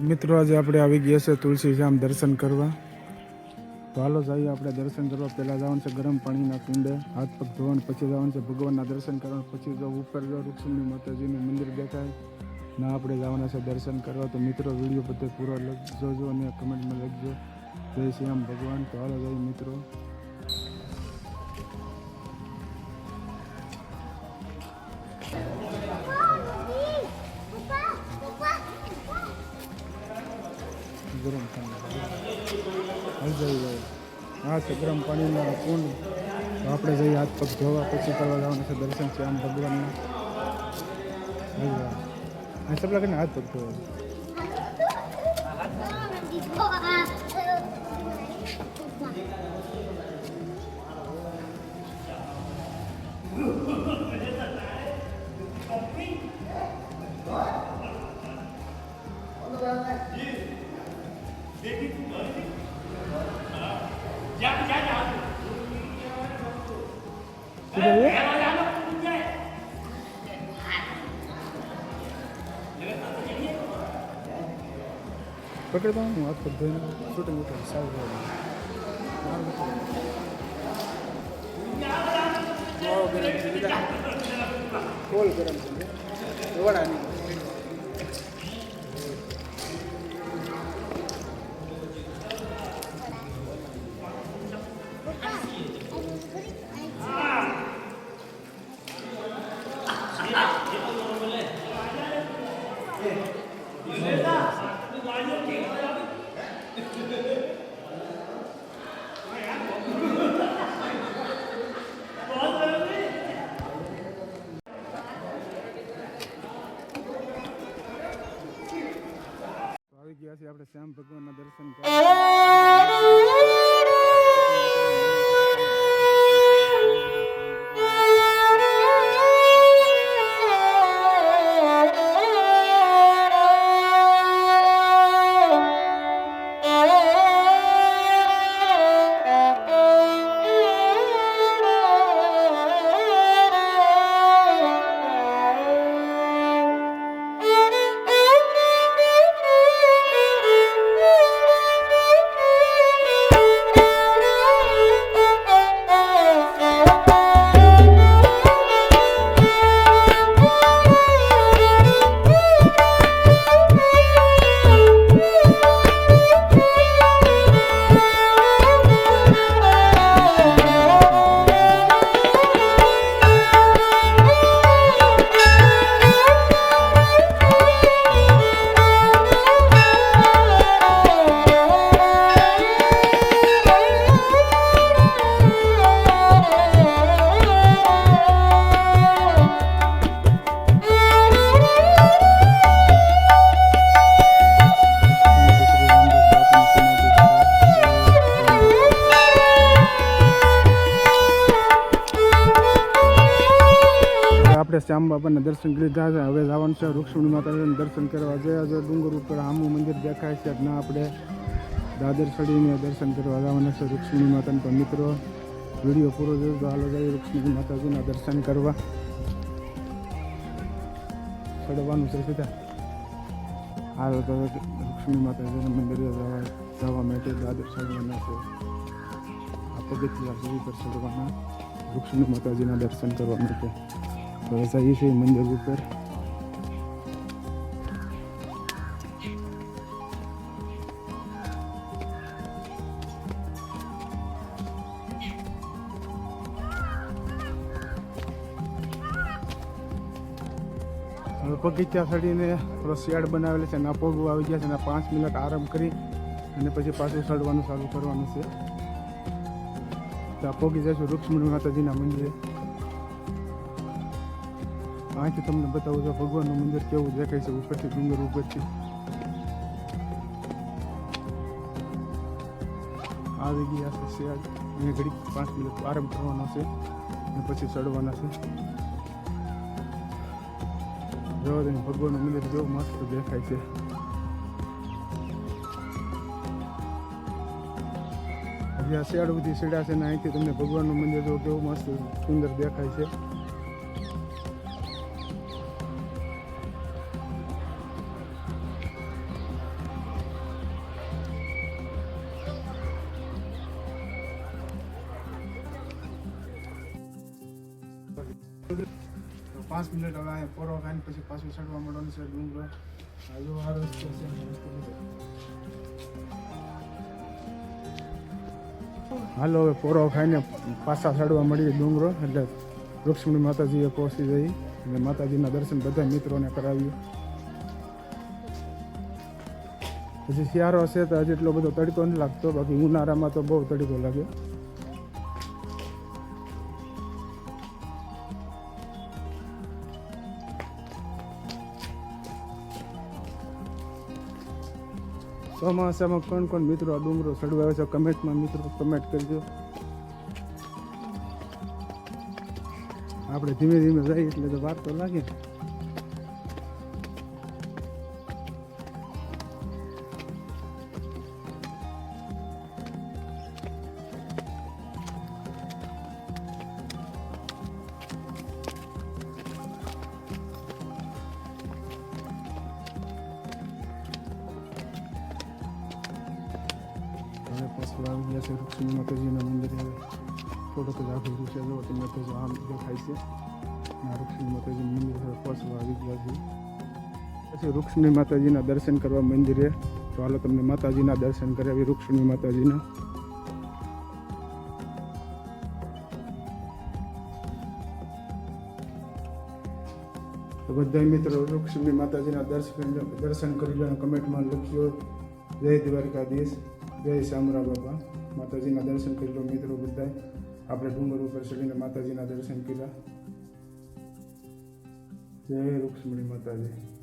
મિત્રો આજે આપણે આવી ગયા છે તુલસી શ્યામ દર્શન કરવા. તો હાલો જઈએ આપણે દર્શન કરવા. પહેલાં જવાનું છે ગરમ પાણીના કુંડે, હાથ પગ ધોવાનું, પછી જવાનું છે ભગવાનના દર્શન કરવાનું, પછી જો ઉપર જો રૂક્ષ્મણી માતાજીનું મંદિર દેખાય ના આપણે જવાના છે દર્શન કરવા. તો મિત્રો વિડીયો બધે પૂરો જોજો અને કમેન્ટમાં લખજો જય શ્યામ ભગવાન. તો હાલો જઈએ મિત્રો. ગરમ પાણી હા છે ગરમ પાણીના કુંડ. તો આપણે જઈએ હાથ પગ ધોવા, પછી કરવા જવાનું છે દર્શન છે આમ ભગવાનના. હા સપલા કરીને હાથ પગ ધોવા. પકડતા હું હાથ પગ ધોઈને શૂટિંગ ઉઠે સારું કોલ ગરમ છે વડાની. આવી ગયા છીએ આપણે શ્યામ ભગવાનના દર્શન કરવા. આપણે શ્યામ બાપાના દર્શન લીધા છે. હવે જવાનું છે રૂક્ષ્મણી માતાજીના દર્શન કરવા. જે ડુંગર ઉપર આમું મંદિર દેખાય છે ના આપણે દાદર ચડીને દર્શન કરવા જવાના છે રૂક્ષ્મણી માતાને. તો મિત્રો વિડીયો પૂરો જોયો તો હાલો જઈએ રૂક્ષ્મણી માતાજીના દર્શન કરવા. ચડવાનું છે સીધા. હાલો તો રૂક્ષ્મણી માતાજીના મંદિરે જવા માટે દાદર ચડવાના છે. આ પગથિયા સુધી પર ચડવાના રૂક્ષ્મણી માતાજીના દર્શન કરવા માટે. તો ऐसा ही છે મંદિર ઉપર. હવે પગથિયા ચડીને થોડો શેડ બનાવેલો છે. ના પગું આવી ગયા છે. 5 મિનિટ આરામ કરી અને પછી પાછું ચડવાનું ચાલુ કરવાનું છે. ત્યાં પગી જઈશું રૂક્ષ્મણી માતાજીના મંદિરે. અહીંથી તમને બતાવું છું ભગવાનનું મંદિર કેવું દેખાય છે ઉપરથી, ડુંગર ઉપરથી. આવી ગયા છે શેડ. અહીંયા ઘડી 5 મિનિટ આરામ કરવાનો છે અને પછી ચડવાના છે. જોવા દઈને ભગવાનનું મંદિર કેવું મસ્ત દેખાય છે. હજી આ શેડ બધી સીડા છે ને અહીંથી તમને ભગવાનનું મંદિર જો કેવું મસ્ત સુંદર દેખાય છે. તો 5 મિનિટ હવે અહીંયા પોરો ખાઈને પછી પાછું ચડવા મળવાનું છે ડુંગર. આજુ આ રસ્તો છે. હાલો હવે પોરો ખાઈને પાછા ચડવા મળીએ ડુંગરો. એટલે રૂક્ષ્મણી માતાજીએ પહોંચી જઈ અને માતાજીના દર્શન બધા મિત્રોને કરાવ્યું. પછી શિયાળો છે તો હજી એટલો બધો તડકો નથી લાગતો, બાકી ઉનાળામાં તો બહુ તડકો લાગે. ચોમાસામાં કોણ મિત્રો આ ડુંગરો ચડવા આવે છે કમેન્ટમાં મિત્રો કમેન્ટ કરજો. આપણે ધીમે ધીમે જઈએ એટલે તો વાર તો લાગે. પાછું આવી ગયા છે રૂક્ષ્મણી માતાજીના મંદિરે. થોડોક જ આગળ છે, જો તમને તો આમ દેખાય છે આ રૂક્ષ્મણી માતાજીનું મંદિર છે. પાછું આવી ગયા છે. પછી રૂક્ષ્મણી માતાજીના દર્શન કરવા મંદિરે. તો હાલો તમને માતાજીના દર્શન કરાવી રૂક્ષ્મણી માતાજીના. તો બધા મિત્રો રૂક્ષ્મણી માતાજીના દર્શન કરી લો. કમેન્ટમાં લખ્યો જય દ્વારકાધીશ, જય શામળા બાબા. માતાજીના દર્શન કરી લો મિત્રો બધા. આપણે ડુંગર ઉપર ચડીને માતાજીના દર્શન કર્યા. જય રૂક્ષ્મણી માતાજી.